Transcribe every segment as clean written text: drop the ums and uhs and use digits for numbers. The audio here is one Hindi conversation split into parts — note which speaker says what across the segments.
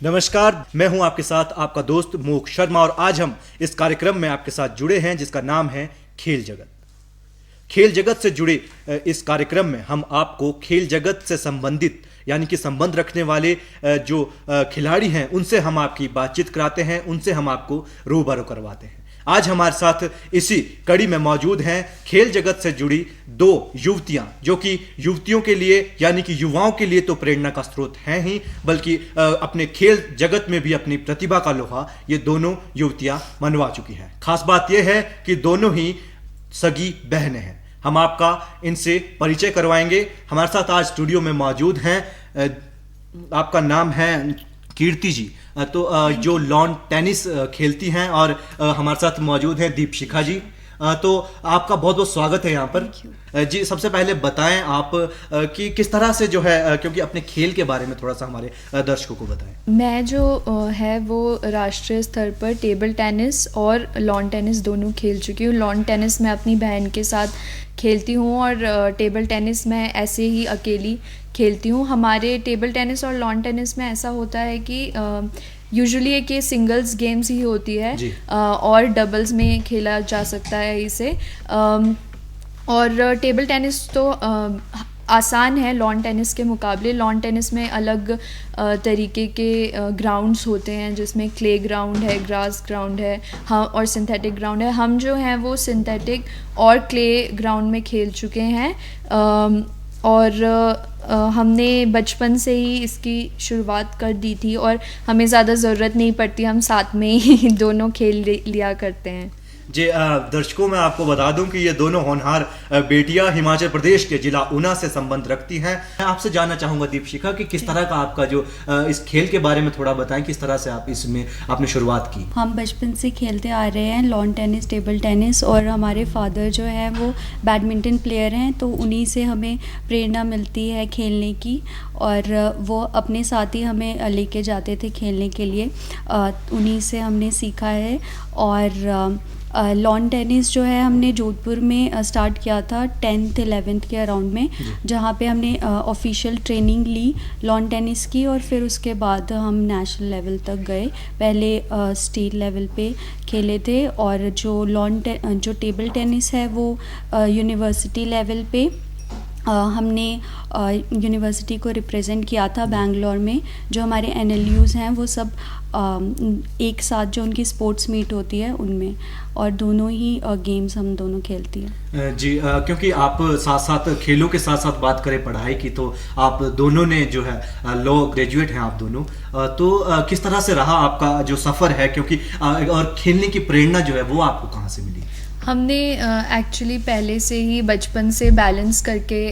Speaker 1: नमस्कार, मैं हूं आपके साथ आपका दोस्त मोक शर्मा और आज हम इस कार्यक्रम में आपके साथ जुड़े हैं जिसका नाम है खेल जगत। खेल जगत से जुड़े इस कार्यक्रम में हम आपको खेल जगत से संबंधित यानी कि संबंध रखने वाले जो खिलाड़ी हैं उनसे हम आपकी बातचीत कराते हैं, उनसे हम आपको रूबरू करवाते हैं। आज हमारे साथ इसी कड़ी में मौजूद हैं खेल जगत से जुड़ी दो युवतियां जो कि युवतियों के लिए यानी कि युवाओं के लिए तो प्रेरणा का स्रोत हैं ही, बल्कि अपने खेल जगत में भी अपनी प्रतिभा का लोहा ये दोनों युवतियां मनवा चुकी हैं। खास बात यह है कि दोनों ही सगी बहनें हैं। हम आपका इनसे परिचय करवाएंगे। हमारे साथ आज स्टूडियो में मौजूद हैं, आपका नाम है कीर्ति जी, तो जो लॉन टेनिस खेलती हैं, और हमारे साथ मौजूद हैं दीपशिखा जी। तो आपका बहुत बहुत स्वागत है यहाँ पर। जी, सबसे पहले बताएं आप कि किस तरह से जो है, क्योंकि अपने खेल के बारे में थोड़ा सा हमारे दर्शकों को बताएं।
Speaker 2: मैं जो है वो राष्ट्रीय स्तर पर टेबल टेनिस और लॉन टेनिस दोनों खेल चुकी हूँ। लॉन टेनिस मैं अपनी बहन के साथ खेलती हूँ और टेबल टेनिस मैं ऐसे ही अकेली खेलती हूँ। हमारे टेबल टेनिस और लॉन टेनिस में ऐसा होता है कि यूजुअली एक ये सिंगल्स गेम्स ही होती है और डबल्स में खेला जा सकता है इसे। और टेबल टेनिस तो आसान है लॉन टेनिस के मुकाबले। लॉन टेनिस में अलग तरीके के ग्राउंड्स होते हैं जिसमें क्ले ग्राउंड है, ग्रास ग्राउंड है, हाँ, और सिंथेटिक ग्राउंड है। हम जो हैं वो सिंथेटिक और क्ले ग्राउंड में खेल चुके हैं और हमने बचपन से ही इसकी शुरुआत कर दी थी और हमें ज़्यादा ज़रूरत नहीं पड़ती, हम साथ में ही दोनों खेल लिया करते हैं।
Speaker 1: जी, दर्शकों मैं आपको बता दूं कि ये दोनों होनहार बेटियां हिमाचल प्रदेश के जिला ऊना से संबंध रखती हैं। मैं आपसे जानना चाहूँगा दीपशिखा कि किस तरह का आपका जो इस खेल के बारे में थोड़ा बताएं, किस तरह से आप इसमें आपने शुरुआत की।
Speaker 3: हम बचपन से खेलते आ रहे हैं लॉन टेनिस, टेबल टेनिस, और हमारे फादर जो है वो बैडमिंटन प्लेयर हैं, तो उन्हीं से हमें प्रेरणा मिलती है खेलने की और वो अपने साथ ही हमें लेके जाते थे खेलने के लिए। उन्हीं से हमने सीखा है। और लॉन टेनिस जो है हमने जोधपुर में स्टार्ट किया था 10th 11th के अराउंड में, जहाँ पे हमने ऑफिशियल ट्रेनिंग ली लॉन टेनिस की और फिर उसके बाद हम नेशनल लेवल तक गए। पहले स्टेट लेवल पे खेले थे और जो टेबल टेनिस है वो यूनिवर्सिटी लेवल पे हमने यूनिवर्सिटी को रिप्रेजेंट किया था बैंगलोर में। जो हमारे NLUs हैं वो सब एक साथ जो उनकी स्पोर्ट्स मीट होती है उनमें, और दोनों ही गेम्स हम दोनों खेलती हैं।
Speaker 1: जी, क्योंकि आप साथ साथ खेलों के साथ साथ बात करें पढ़ाई की, तो आप दोनों ने जो है लॉ ग्रेजुएट हैं आप दोनों, तो किस तरह से रहा आपका जो सफ़र है, क्योंकि और खेलने की प्रेरणा जो है वो आपको कहाँ से मिली?
Speaker 2: हमने एक्चुअली पहले से ही बचपन से बैलेंस करके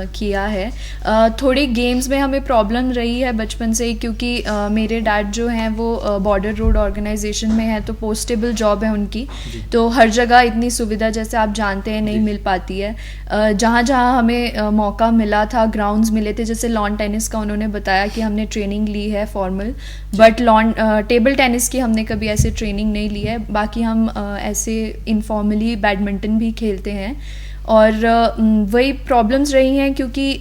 Speaker 2: किया है। थोड़ी गेम्स में हमें प्रॉब्लम रही है बचपन से ही, क्योंकि मेरे डैड जो हैं वो बॉर्डर रोड ऑर्गेनाइजेशन में है, तो पोस्टेबल जॉब है उनकी, तो हर जगह इतनी सुविधा जैसे आप जानते हैं नहीं मिल पाती है। जहाँ जहाँ हमें मौका मिला था, ग्राउंड्स मिले थे, जैसे लॉन टेनिस का उन्होंने बताया कि हमने ट्रेनिंग ली है फॉर्मल, बट टेबल टेनिस की हमने कभी ऐसे ट्रेनिंग नहीं ली है। बाकी हम ऐसे इनफॉर्मली बैडमिंटन भी खेलते हैं और वही प्रॉब्लम्स रही हैं, क्योंकि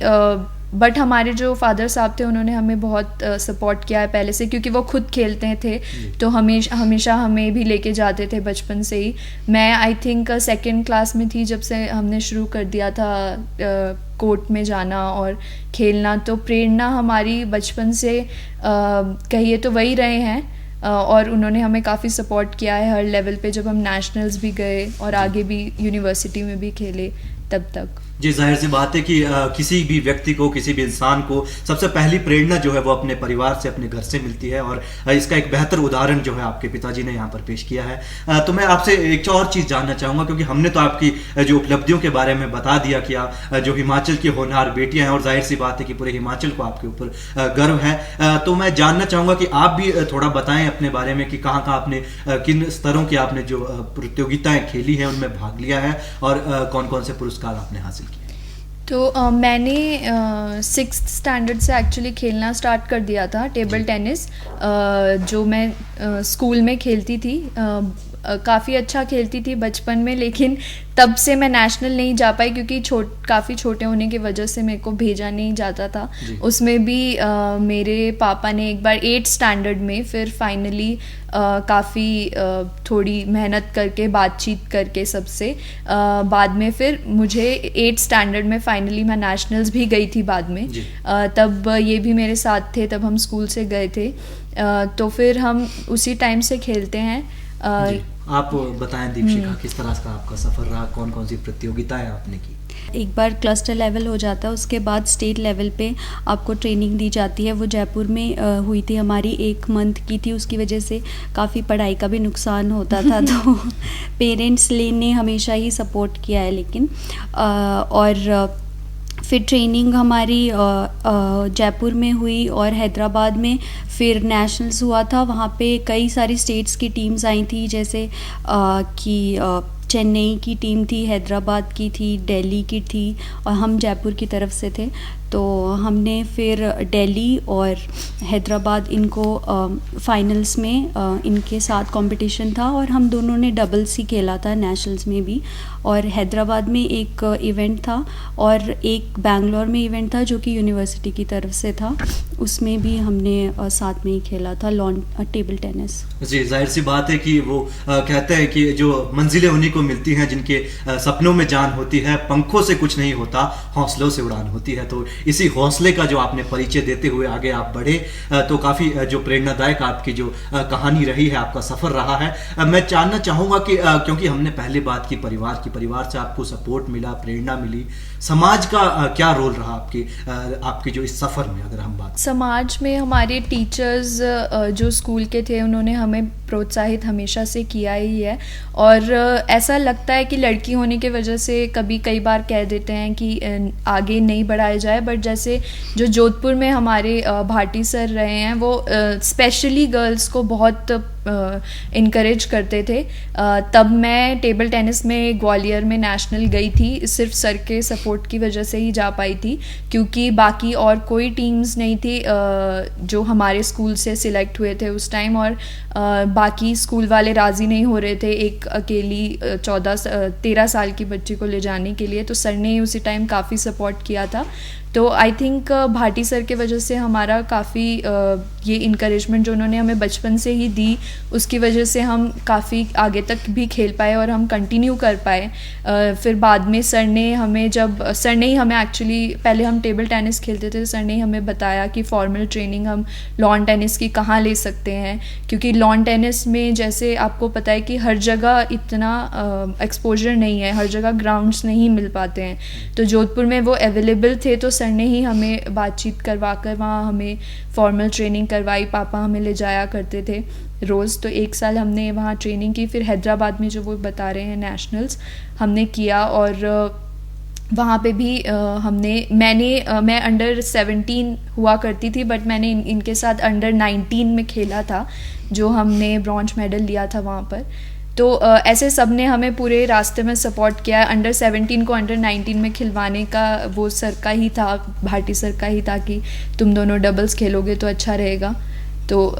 Speaker 2: बट हमारे जो फादर साहब थे उन्होंने हमें बहुत सपोर्ट किया है पहले से, क्योंकि वो खुद खेलते थे, तो हमेशा हमें भी लेके जाते थे बचपन से ही। मैं आई थिंक 2nd क्लास में थी जब से हमने शुरू कर दिया था कोर्ट में जाना और खेलना, तो प्रेरणा हमारी बचपन से कहिए तो वही रहे हैं। और उन्होंने हमें काफ़ी सपोर्ट किया है हर लेवल पे, जब हम नेशनल्स भी गए और आगे भी यूनिवर्सिटी में भी खेले तब तक।
Speaker 1: जी, जाहिर सी बात है कि किसी भी व्यक्ति को, किसी भी इंसान को सबसे पहली प्रेरणा जो है वो अपने परिवार से, अपने घर से मिलती है, और इसका एक बेहतर उदाहरण जो है आपके पिताजी ने यहाँ पर पेश किया है। तो मैं आपसे एक और चीज़ जानना चाहूँगा, क्योंकि हमने तो आपकी जो उपलब्धियों के बारे में बता दिया कि आप जो हिमाचल की होनहार बेटियाँ हैं, और जाहिर सी बात है कि पूरे हिमाचल को आपके ऊपर गर्व है। तो मैं जानना चाहूँगा कि आप भी थोड़ा बताएं अपने बारे में कि कहाँ कहाँ आपने किन स्तरों की आपने जो प्रतियोगिताएँ खेली हैं उनमें भाग लिया है और कौन कौन से पुरस्कार आपने हासिल किए।
Speaker 2: तो मैंने 6th स्टैंडर्ड से एक्चुअली खेलना स्टार्ट कर दिया था टेबल टेनिस, जो मैं स्कूल में खेलती थी। काफ़ी अच्छा खेलती थी बचपन में, लेकिन तब से मैं नेशनल नहीं जा पाई क्योंकि काफ़ी छोटे होने की वजह से मेरे को भेजा नहीं जाता था। उसमें भी मेरे पापा ने एक बार 8th स्टैंडर्ड में फिर फाइनली काफ़ी थोड़ी मेहनत करके बातचीत करके सबसे बाद में फिर मुझे 8th स्टैंडर्ड में फाइनली मैं नेशनल्स भी गई थी बाद में। तब ये भी मेरे साथ थे, तब हम स्कूल से गए थे, तो फिर हम उसी टाइम से खेलते हैं।
Speaker 1: आप बताएं दीपशिखा, किस तरह का आपका सफ़र रहा, कौन कौन सी प्रतियोगिताएं आपने की?
Speaker 3: एक बार क्लस्टर लेवल हो जाता है, उसके बाद स्टेट लेवल पे आपको ट्रेनिंग दी जाती है। वो जयपुर में हुई थी हमारी, 1 मंथ की थी, उसकी वजह से काफ़ी पढ़ाई का भी नुकसान होता था तो पेरेंट्स ने हमेशा ही सपोर्ट किया है। लेकिन और फिर ट्रेनिंग हमारी जयपुर में हुई और हैदराबाद में फिर नेशनल्स हुआ था। वहाँ पे कई सारी स्टेट्स की टीम्स आई थी, जैसे कि चेन्नई की टीम थी, हैदराबाद की थी, दिल्ली की थी और हम जयपुर की तरफ से थे। तो हमने फिर दिल्ली और हैदराबाद इनको फाइनल्स में इनके साथ कंपटीशन था और हम दोनों ने डबल्स ही खेला था नेशनल्स में भी। और हैदराबाद में एक इवेंट था और एक बेंगलोर में इवेंट था जो कि यूनिवर्सिटी की तरफ से था, उसमें भी हमने साथ में ही खेला था लॉन टेबल टेनिस।
Speaker 1: जी, जाहिर सी बात है कि वो कहते हैं कि जो मंजिलें उन्हीं को मिलती हैं जिनके सपनों में जान होती है, पंखों से कुछ नहीं होता, हौसलों से उड़ान होती है। तो इसी हौसले का जो आपने परिचय देते हुए आगे आप बढ़े, तो काफ़ी जो प्रेरणादायक आपकी जो कहानी रही है, आपका सफ़र रहा है। मैं जानना चाहूँगा कि क्योंकि हमने पहले बात की परिवार की, परिवार से आपको सपोर्ट मिला, प्रेरणा मिली, समाज का क्या रोल रहा आपके जो इस सफ़र में, अगर हम बात?
Speaker 2: समाज में हमारे टीचर्स जो स्कूल के थे उन्होंने हमें प्रोत्साहित हमेशा से किया ही है। और ऐसा लगता है कि लड़की होने की वजह से कई बार कह देते हैं कि आगे नहीं बढ़ाया जाए, बट जैसे जो जोधपुर में हमारे भाटी सर रहे हैं वो स्पेशली गर्ल्स को बहुत इनकरेज करते थे। तब मैं टेबल टेनिस में ग्वालियर में नेशनल गई थी, सिर्फ सर के सपोर्ट की वजह से ही जा पाई थी क्योंकि बाकी और कोई टीम्स नहीं थी जो हमारे स्कूल से सिलेक्ट हुए थे उस टाइम, और बाकी स्कूल वाले राज़ी नहीं हो रहे थे एक अकेली 13 साल की बच्ची को ले जाने के लिए। तो सर ने उसी टाइम काफ़ी सपोर्ट किया था। तो आई थिंक भाटी सर के वजह से हमारा काफ़ी ये इनकरेजमेंट जो उन्होंने हमें बचपन से ही दी, उसकी वजह से हम काफ़ी आगे तक भी खेल पाए और हम कंटिन्यू कर पाए। फिर बाद में सर ने ही हमें एक्चुअली, पहले हम टेबल टेनिस खेलते थे, सर ने हमें बताया कि फॉर्मल ट्रेनिंग हम लॉन टेनिस की कहाँ ले सकते हैं, क्योंकि लॉन टेनिस में जैसे आपको पता है कि हर जगह इतना एक्सपोजर नहीं है, हर जगह ग्राउंड्स नहीं मिल पाते हैं। तो जोधपुर में वो अवेलेबल थे, तो सर ने ही हमें बातचीत करवा कर वहाँ हमें फॉर्मल ट्रेनिंग करवाई। पापा हमें ले जाया करते थे रोज़, तो 1 साल हमने वहाँ ट्रेनिंग की। फिर हैदराबाद में जो वो बता रहे हैं नेशनल्स हमने किया, और वहाँ पे भी मैं अंडर 17 हुआ करती थी, बट मैंने इनके साथ अंडर 19 में खेला था, जो हमने ब्रॉन्ज मेडल लिया था वहाँ पर। तो ऐसे सब ने हमें पूरे रास्ते में सपोर्ट किया। अंडर 17 को अंडर 19 में खिलवाने का वो सर का ही था, भाटी सर का ही था कि तुम दोनों डबल्स खेलोगे तो अच्छा रहेगा। तो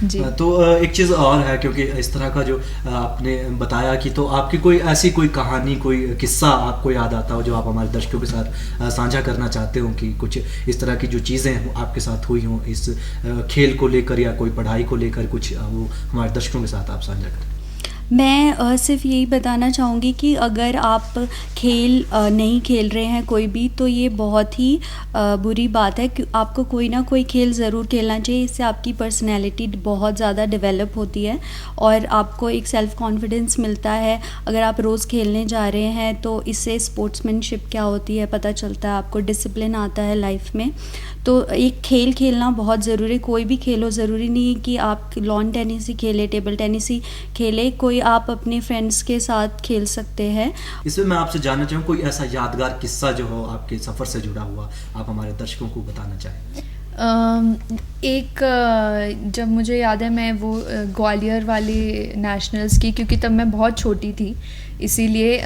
Speaker 2: जी
Speaker 1: तो एक चीज़ और है, क्योंकि इस तरह का जो आपने बताया कि तो आपकी कोई ऐसी कोई कहानी, कोई किस्सा आपको याद आता हो जो आप हमारे दर्शकों के साथ साझा करना चाहते हो, कि कुछ इस तरह की जो चीज़ें आपके साथ हुई हों इस खेल को लेकर या कोई पढ़ाई को लेकर, कुछ वो हमारे दर्शकों के साथ आप साझा करें।
Speaker 3: मैं सिर्फ यही बताना चाहूँगी कि अगर आप खेल नहीं खेल रहे हैं कोई भी, तो ये बहुत ही बुरी बात है कि आपको कोई ना कोई खेल ज़रूर खेलना चाहिए। इससे आपकी पर्सनैलिटी बहुत ज़्यादा डेवलप होती है और आपको एक सेल्फ़ कॉन्फिडेंस मिलता है। अगर आप रोज़ खेलने जा रहे हैं तो इससे स्पोर्ट्समैनशिप क्या होती है पता चलता है, आपको डिसिप्लिन आता है लाइफ में। तो एक खेल खेलना बहुत ज़रूरी, कोई भी खेलो, ज़रूरी नहीं है कि आप लॉन टेनिस ही खेले, टेबल टेनिस ही खेले, कोई आप अपने फ्रेंड्स के साथ खेल सकते हैं।
Speaker 1: इसमें मैं आपसे जानना चाहूँ कोई ऐसा यादगार किस्सा जो हो आपके सफ़र से जुड़ा हुआ, आप हमारे दर्शकों को बताना चाहें।
Speaker 2: जब मुझे याद है, मैं वो ग्वालियर वाले नेशनल्स की, क्योंकि तब मैं बहुत छोटी थी इसीलिए,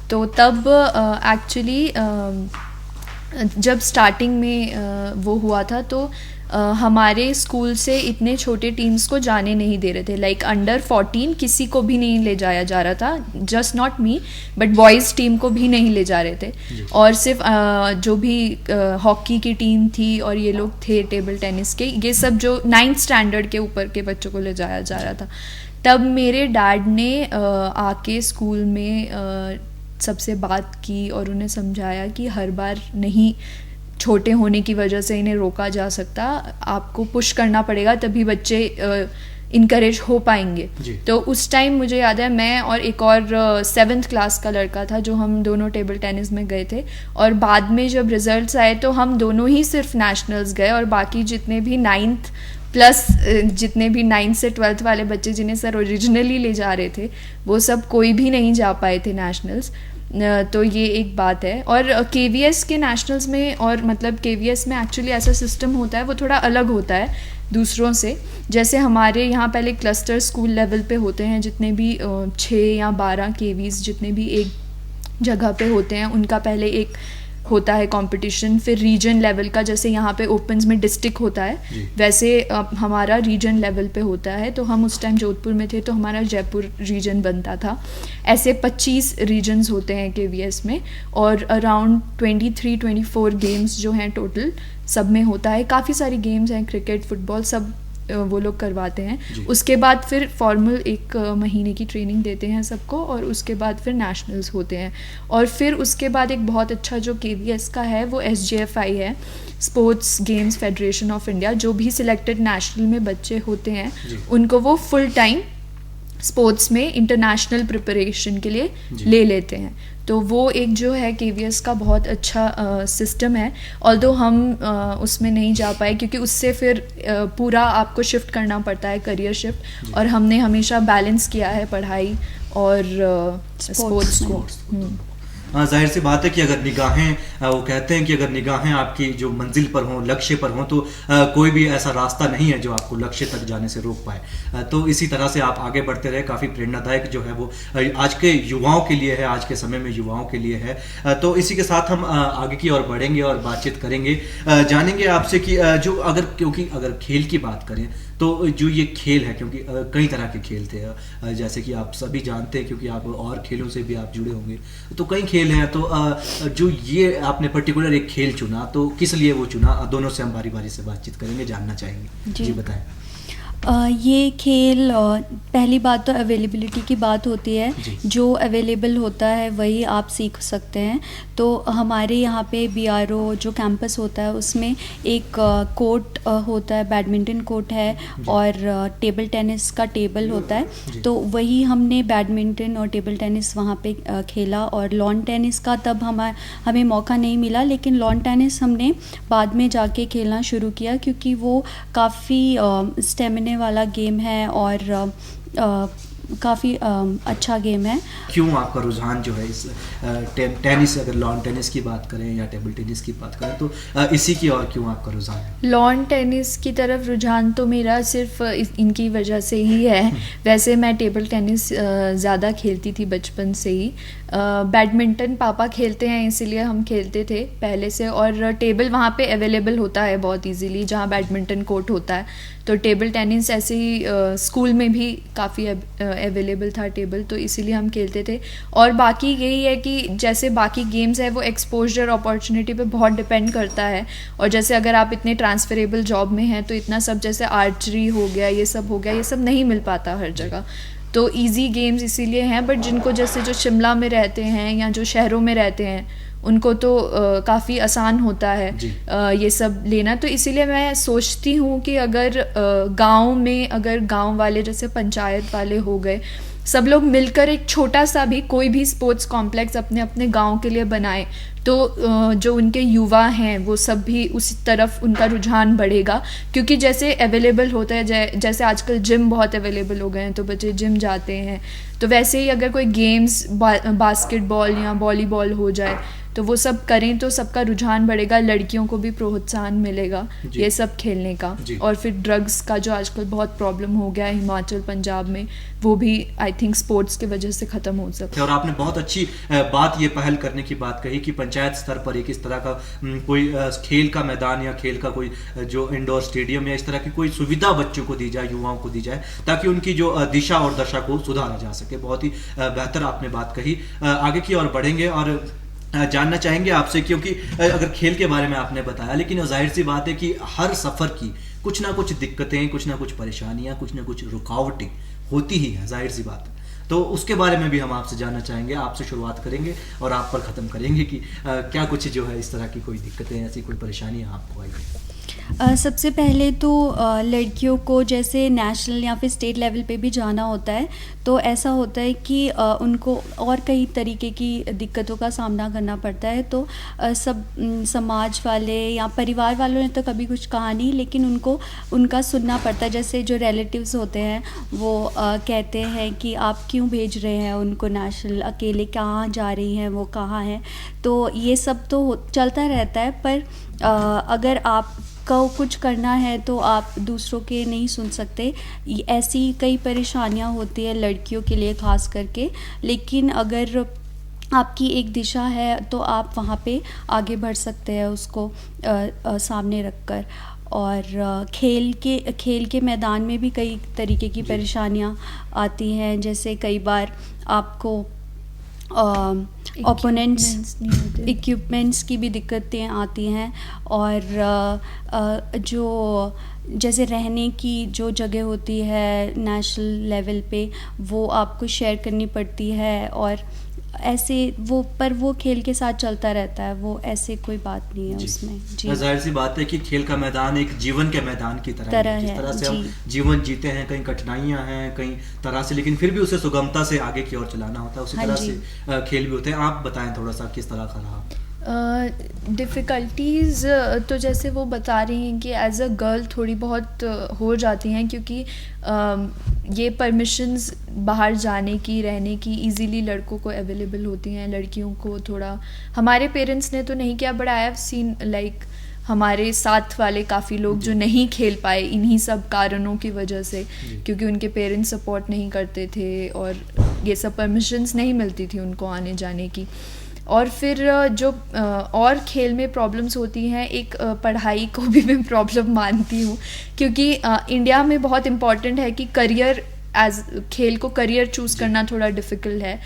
Speaker 2: तो तब एक्चुअली जब स्टार्टिंग में वो हुआ था, तो हमारे स्कूल से इतने छोटे टीम्स को जाने नहीं दे रहे थे, लाइक अंडर 14 किसी को भी नहीं ले जाया जा रहा था, just not me but boys team को भी नहीं ले जा रहे थे, और सिर्फ जो भी हॉकी की टीम थी और ये लोग थे टेबल टेनिस के, ये सब जो 9th स्टैंडर्ड के ऊपर के बच्चों को ले जाया जा रहा था। तब मेरे डैड ने आके स्कूल में सबसे बात की और उन्हें समझाया कि हर बार नहीं छोटे होने की वजह से इन्हें रोका जा सकता, आपको पुश करना पड़ेगा तभी बच्चे इनकरेज हो पाएंगे। तो उस टाइम मुझे याद है मैं और एक और 7th क्लास का लड़का था जो हम दोनों टेबल टेनिस में गए थे, और बाद में जब रिजल्ट्स आए तो हम दोनों ही सिर्फ नेशनल्स गए, और बाकी जितने भी 9th प्लस जितने भी 9th से 12th वाले बच्चे जिन्हें सर ओरिजिनली ले जा रहे थे वो सब कोई भी नहीं जा पाए थे नेशनल्स। तो ये एक बात है। और KVS के नेशनल्स में, और मतलब KVS में एक्चुअली ऐसा सिस्टम होता है, वो थोड़ा अलग होता है दूसरों से। जैसे हमारे यहाँ पहले क्लस्टर स्कूल लेवल पे होते हैं, जितने भी 6 या 12 KVs जितने भी एक जगह पे होते हैं उनका पहले एक होता है कंपटीशन, फिर रीजन लेवल का, जैसे यहाँ पे ओपन्स में डिस्ट्रिक्ट होता है वैसे हमारा रीजन लेवल पे होता है। तो हम उस टाइम जोधपुर में थे तो हमारा जयपुर रीजन बनता था। ऐसे 25 रीजन्स होते हैं KVS में, और अराउंड 23-24 गेम्स जो हैं टोटल सब में होता है। काफ़ी सारी गेम्स हैं, क्रिकेट, फुटबॉल, सब वो लोग करवाते हैं। उसके बाद फिर फॉर्मल 1 महीने की ट्रेनिंग देते हैं सबको, और उसके बाद फिर नेशनल्स होते हैं। और फिर उसके बाद एक बहुत अच्छा जो KVS का है वो SJFI है, sports games federation of India. जो भी सिलेक्टेड नेशनल में बच्चे होते हैं उनको वो फुल टाइम स्पोर्ट्स में इंटरनेशनल प्रिपरेशन के लिए ले लेते हैं। तो वो एक जो है KVS का बहुत अच्छा सिस्टम है, ऑल्दो हम उसमें नहीं जा पाए क्योंकि उससे फिर पूरा आपको शिफ्ट करना पड़ता है, करियर शिफ्ट, और हमने हमेशा बैलेंस किया है पढ़ाई और स्पोर्ट्स को।
Speaker 1: जाहिर सी बात है कि अगर निगाहें, वो कहते हैं कि अगर निगाहें आपकी जो मंजिल पर हों, लक्ष्य पर हों, तो कोई भी ऐसा रास्ता नहीं है जो आपको लक्ष्य तक जाने से रोक पाए। तो इसी तरह से आप आगे बढ़ते रहे। काफ़ी प्रेरणादायक जो है वो आज के युवाओं के लिए है, आज के समय में युवाओं के लिए है। तो इसी के साथ हम आगे की ओर बढ़ेंगे और बातचीत करेंगे, जानेंगे आपसे कि जो क्योंकि अगर खेल की बात करें तो जो ये खेल है, क्योंकि कई तरह के खेल थे, जैसे कि आप सभी जानते हैं क्योंकि आप और खेलों से भी आप जुड़े होंगे, तो कई खेल हैं। तो जो ये आपने पर्टिकुलर एक खेल चुना, तो किस लिए वो चुना? दोनों से हम बारी बारी से बातचीत करेंगे, जानना चाहेंगे। जी बताएं।
Speaker 3: ये खेल, पहली बात तो अवेलेबिलिटी की बात होती है, जो अवेलेबल होता है वही आप सीख सकते हैं। तो हमारे यहाँ पे BRO जो कैंपस होता है उसमें एक कोर्ट होता है, बैडमिंटन कोर्ट है, और टेबल टेनिस का टेबल होता है। तो वही हमने बैडमिंटन और टेबल टेनिस वहाँ पे खेला, और लॉन टेनिस का तब हमें मौका नहीं मिला, लेकिन लॉन टेनिस हमने बाद में जाके खेलना शुरू किया क्योंकि वो काफ़ी स्टेमिना वाला गेम है और काफ़ी अच्छा गेम है।
Speaker 1: क्यों आपका रुझान जो है इस टेनिस, अगर लॉन टेनिस की बात करें या टेबल टेनिस की बात करें, तो इसी की और क्यों आपका रुझान है?
Speaker 2: लॉन टेनिस की तरफ रुझान तो मेरा सिर्फ इनकी वजह से ही है। वैसे मैं टेबल टेनिस ज़्यादा खेलती थी बचपन से ही। बैडमिंटन पापा खेलते हैं इसीलिए हम खेलते थे पहले से, और टेबल वहाँ पे अवेलेबल होता है बहुत इजीली जहाँ बैडमिंटन कोर्ट होता है। तो टेबल टेनिस ऐसे ही स्कूल में भी काफ़ी अवेलेबल था टेबल, तो इसीलिए हम खेलते थे। और बाकी यही है कि जैसे बाकी गेम्स है वो एक्सपोजर अपॉर्चुनिटी पे बहुत डिपेंड करता है, और जैसे अगर आप इतने ट्रांसफरेबल जॉब में हैं तो इतना सब, जैसे आर्चरी हो गया, ये सब हो गया, ये सब नहीं मिल पाता हर जगह। तो इजी गेम्स इसीलिए हैं, बट जिनको जैसे जो शिमला में रहते हैं या जो शहरों में रहते हैं उनको तो काफ़ी आसान होता है ये सब लेना। तो इसीलिए मैं सोचती हूँ कि अगर गांव में, अगर गांव वाले जैसे पंचायत वाले हो गए, सब लोग मिलकर एक छोटा सा भी कोई भी स्पोर्ट्स कॉम्प्लेक्स अपने अपने गांव के लिए बनाए, तो जो उनके युवा हैं वो सब भी उस तरफ उनका रुझान बढ़ेगा। क्योंकि जैसे अवेलेबल होता है, जैसे आजकल जिम बहुत अवेलेबल हो गए हैं तो बच्चे जिम जाते हैं, तो वैसे ही अगर कोई गेम्स बास्केटबॉल या वॉलीबॉल हो जाए तो वो सब करें तो सबका रुझान बढ़ेगा, लड़कियों को भी प्रोत्साहन मिलेगा ये सब खेलने का। और फिर ड्रग्स का जो आजकल बहुत प्रॉब्लम हो गया है हिमाचल पंजाब में, वो भी आई थिंक स्पोर्ट्स की वजह से ख़त्म हो सकता है।
Speaker 1: और आपने बहुत अच्छी बात, ये पहल करने की बात कही कि पंचायत पंचायत स्तर पर एक इस तरह का कोई खेल का मैदान या खेल का कोई जो इंडोर स्टेडियम या इस तरह की कोई सुविधा बच्चों को दी जाए, युवाओं को दी जाए, ताकि उनकी जो दिशा और दशा को सुधारा जा सके। बहुत ही बेहतर आपने बात कही। आगे की ओर बढ़ेंगे और जानना चाहेंगे आपसे, क्योंकि अगर खेल के बारे में आपने बताया, लेकिन जाहिर सी बात है कि हर सफ़र की कुछ ना कुछ दिक्कतें, कुछ ना कुछ परेशानियां, कुछ ना कुछ रुकावटें होती ही हैं, जाहिर सी बात है। तो उसके बारे में भी हम आपसे जानना चाहेंगे। आपसे शुरुआत करेंगे और आप पर ख़त्म करेंगे कि क्या कुछ जो है इस तरह की कोई दिक्कतें, ऐसी कोई परेशानियां आपको आई हैं।
Speaker 3: सबसे पहले तो लड़कियों को जैसे नेशनल या फिर स्टेट लेवल पे भी जाना होता है, तो ऐसा होता है कि उनको और कई तरीके की दिक्कतों का सामना करना पड़ता है। तो सब समाज वाले या परिवार वालों ने तो कभी कुछ कहा नहीं, लेकिन उनका सुनना पड़ता है। जैसे जो रिलेटिव्स होते हैं वो कहते हैं कि आप क्यों भेज रहे हैं उनको नेशनल, अकेले कहाँ जा रही हैं, वो कहाँ हैं। तो ये सब तो चलता रहता है, पर अगर आप को कुछ करना है तो आप दूसरों के नहीं सुन सकते। ऐसी कई परेशानियां होती है लड़कियों के लिए ख़ास करके, लेकिन अगर आपकी एक दिशा है तो आप वहाँ पे आगे बढ़ सकते हैं उसको सामने रखकर। और खेल के मैदान में भी कई तरीके की परेशानियां आती हैं। जैसे कई बार आपको ओपोनेंट्स इक्विपमेंट्स की भी दिक्कतें आती हैं, और जो जैसे रहने की जो जगह होती है नेशनल लेवल पे, वो आपको शेयर करनी पड़ती है। और ऐसे वो खेल के साथ चलता रहता है, वो ऐसे कोई बात नहीं है उसमें। जी,
Speaker 1: जाहिर सी बात है कि खेल का मैदान एक जीवन के मैदान की तरह है। जिस तरह से हम जीवन जीते हैं, कई कठिनाइयां हैं कई तरह से, लेकिन फिर भी उसे सुगमता से आगे की ओर चलाना होता है, उसी तरह से खेल भी होते हैं। आप बताएं थोड़ा सा किस तरह का रहा
Speaker 2: डिफ़िकल्टीज़। तो जैसे वो बता रही हैं कि एज़ अ गर्ल थोड़ी बहुत हो जाती हैं, क्योंकि ये परमिशंस बाहर जाने की, रहने की इजीली लड़कों को अवेलेबल होती हैं, लड़कियों को थोड़ा। हमारे पेरेंट्स ने तो नहीं किया, but I have seen like हमारे साथ वाले काफ़ी लोग जो नहीं खेल पाए इन्हीं सब कारणों की वजह से, क्योंकि उनके पेरेंट्स सपोर्ट नहीं करते थे और ये सब परमिशंस नहीं मिलती थी उनको आने जाने की। और फिर जो और खेल में प्रॉब्लम्स होती हैं, एक पढ़ाई को भी मैं प्रॉब्लम मानती हूँ, क्योंकि इंडिया में बहुत इम्पॉर्टेंट है कि करियर खेल को करियर चूज़ करना थोड़ा डिफ़िकल्ट है,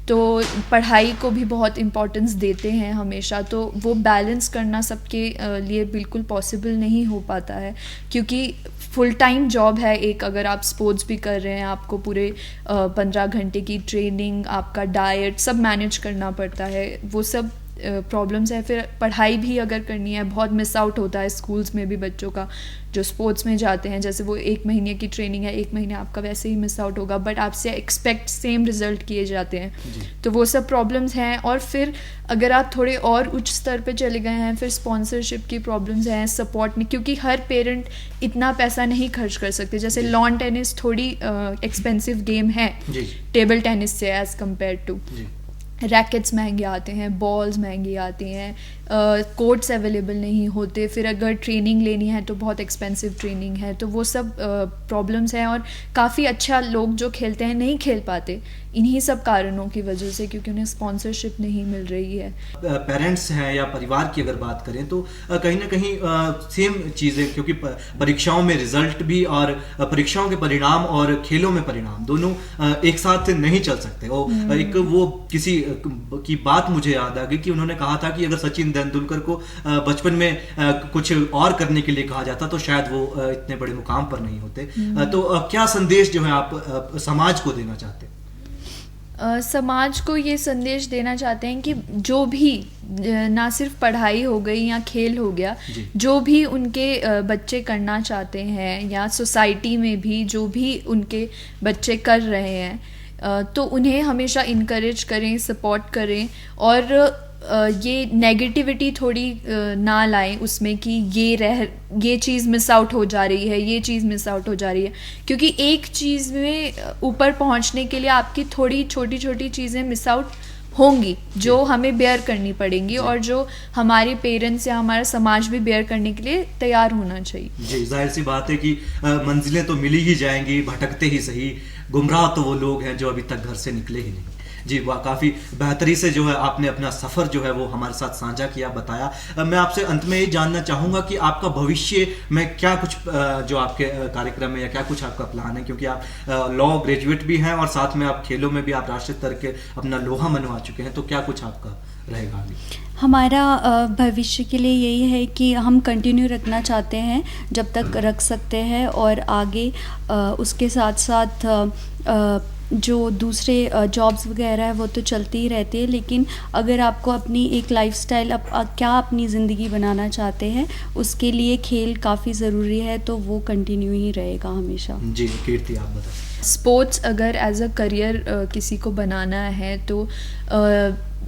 Speaker 2: तो पढ़ाई को भी बहुत इम्पोर्टेंस देते हैं हमेशा। तो वो बैलेंस करना सबके लिए बिल्कुल पॉसिबल नहीं हो पाता है, क्योंकि फुल टाइम जॉब है एक। अगर आप स्पोर्ट्स भी कर रहे हैं, आपको पूरे 15 घंटे की ट्रेनिंग, आपका डाइट सब मैनेज करना पड़ता है, वो सब प्रॉब्लम्स है। फिर पढ़ाई भी अगर करनी है, बहुत मिस आउट होता है स्कूल्स में भी बच्चों का जो स्पोर्ट्स में जाते हैं। जैसे वो 1 महीने की ट्रेनिंग है, 1 महीने आपका वैसे ही मिस आउट होगा, बट आपसे एक्सपेक्ट सेम रिजल्ट किए जाते हैं। तो वो सब प्रॉब्लम्स हैं। और फिर अगर आप थोड़े और उच्च स्तर पे चले गए हैं, फिर स्पॉन्सरशिप की प्रॉब्लम्स हैं, सपोर्ट नहीं, क्योंकि हर पेरेंट इतना पैसा नहीं खर्च कर सकते। जैसे लॉन टेनिस थोड़ी एक्सपेंसिव गेम है टेबल टेनिस से एज़ कम्पेयर टू। रैकेट्स महंगे आते हैं, बॉल्स महंगी आती हैं, कोर्ट्स अवेलेबल नहीं होते। फिर अगर ट्रेनिंग लेनी है तो बहुत एक्सपेंसिव ट्रेनिंग है। तो वो सब प्रॉब्लम्स हैं, और काफ़ी अच्छा लोग जो खेलते हैं नहीं खेल पाते इन्हीं सब कारणों की वजह से, क्योंकि उन्हें स्पॉन्सरशिप नहीं मिल रही है।
Speaker 1: पेरेंट्स हैं या परिवार की अगर बात करें तो कहीं ना कहीं सेम चीज़ें, क्योंकि परीक्षाओं में रिजल्ट भी और परीक्षाओं के परिणाम और खेलों में परिणाम दोनों एक साथ नहीं चल सकते। एक वो किसी की बात मुझे याद आ गई कि उन्होंने कहा था कि अगर सचिन तेंदुलकर को बचपन में कुछ और करने के लिए कहा जाता तो शायद वो इतने बड़े मुकाम पर नहीं होते। तो क्या संदेश जो है आप समाज को देना चाहते हैं?
Speaker 2: समाज को ये संदेश देना चाहते हैं कि जो भी, ना सिर्फ पढ़ाई हो गई या खेल हो गया, जो भी उनके बच्चे करना चाहते हैं या सोसाइटी में भी जो भी उनके बच्चे कर रहे हैं, तो उन्हें हमेशा इनकरेज करें, सपोर्ट करें, और ये नेगेटिविटी थोड़ी ना लाएं उसमें कि ये चीज़ मिस आउट हो जा रही है, ये चीज़ मिस आउट हो जा रही है। क्योंकि एक चीज़ में ऊपर पहुंचने के लिए आपकी थोड़ी छोटी छोटी चीज़ें मिस आउट होंगी जो हमें बेयर करनी पड़ेंगी, और जो हमारे पेरेंट्स या हमारा समाज भी बेयर करने के लिए तैयार होना चाहिए।
Speaker 1: जी, जाहिर सी बात है कि मंजिलें तो मिली ही जाएंगी, भटकते ही सही, गुमराह तो वो लोग हैं जो अभी तक घर से निकले ही नहीं। जी वाह, काफ़ी बेहतरी से जो है आपने अपना सफ़र जो है वो हमारे साथ साझा किया, बताया। मैं आपसे अंत में ये जानना चाहूँगा कि आपका भविष्य में क्या कुछ जो आपके कार्यक्रम है या क्या कुछ आपका प्लान है, क्योंकि आप लॉ ग्रेजुएट भी हैं और साथ में आप खेलों में भी आप राष्ट्रीय स्तर के अपना लोहा मनवा चुके हैं, तो क्या कुछ आपका रहेगा आगे?
Speaker 3: हमारा भविष्य के लिए यही है कि हम कंटिन्यू रखना चाहते हैं जब तक रख सकते हैं, और आगे उसके साथ साथ जो दूसरे जॉब्स वगैरह है वो तो चलती ही रहती है, लेकिन अगर आपको अपनी एक लाइफस्टाइल क्या अपनी ज़िंदगी बनाना चाहते हैं उसके लिए खेल काफ़ी ज़रूरी है, तो वो कंटिन्यू ही रहेगा हमेशा।
Speaker 1: जी कीर्ति, आप बताएं।
Speaker 2: स्पोर्ट्स अगर एज अ करियर किसी को बनाना है तो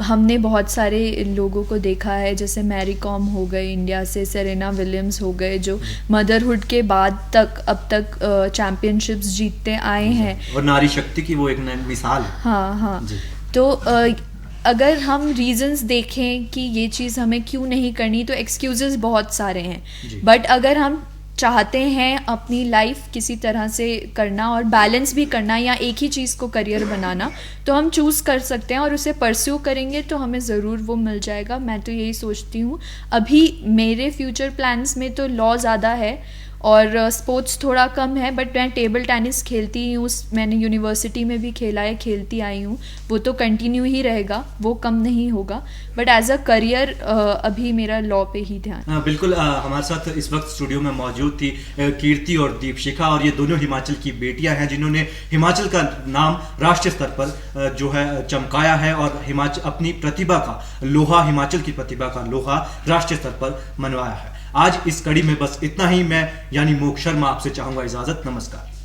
Speaker 2: हमने बहुत सारे लोगों को देखा है, जैसे मैरी कॉम हो गए इंडिया से, सेरेना विलियम्स हो गए, जो मदरहुड के बाद तक अब तक चैम्पियनशिप्स जीतते आए हैं,
Speaker 1: और नारी शक्ति की वो एक मिसाल है।
Speaker 2: हाँ हाँ। तो अगर हम रीजंस देखें कि ये चीज़ हमें क्यों नहीं करनी, तो एक्सक्यूजेस बहुत सारे हैं, बट अगर हम चाहते हैं अपनी लाइफ किसी तरह से करना और बैलेंस भी करना या एक ही चीज़ को करियर बनाना, तो हम चूज़ कर सकते हैं और उसे परस्यू करेंगे तो हमें ज़रूर वो मिल जाएगा। मैं तो यही सोचती हूँ। अभी मेरे फ्यूचर प्लान्स में तो लॉ ज़्यादा है और स्पोर्ट्स थोड़ा कम है, बट मैं टेबल टेनिस खेलती ही हूँ, मैंने यूनिवर्सिटी में भी खेला है, खेलती आई हूँ, वो तो कंटिन्यू ही रहेगा, वो कम नहीं होगा, बट एज अ करियर अभी मेरा लॉ पे ही ध्यान।
Speaker 1: बिल्कुल। हमारे साथ इस वक्त स्टूडियो में मौजूद थी कीर्ति और दीपशिखा, और ये दोनों हिमाचल की बेटियां हैं जिन्होंने हिमाचल का नाम राष्ट्रीय स्तर पर जो है चमकाया है, और हिमाचल अपनी प्रतिभा का लोहा, हिमाचल की प्रतिभा का लोहा राष्ट्रीय स्तर पर मनवाया है। आज इस कड़ी में बस इतना ही। मैं यानी मोक्ष शर्मा आपसे चाहूंगा इजाजत। नमस्कार।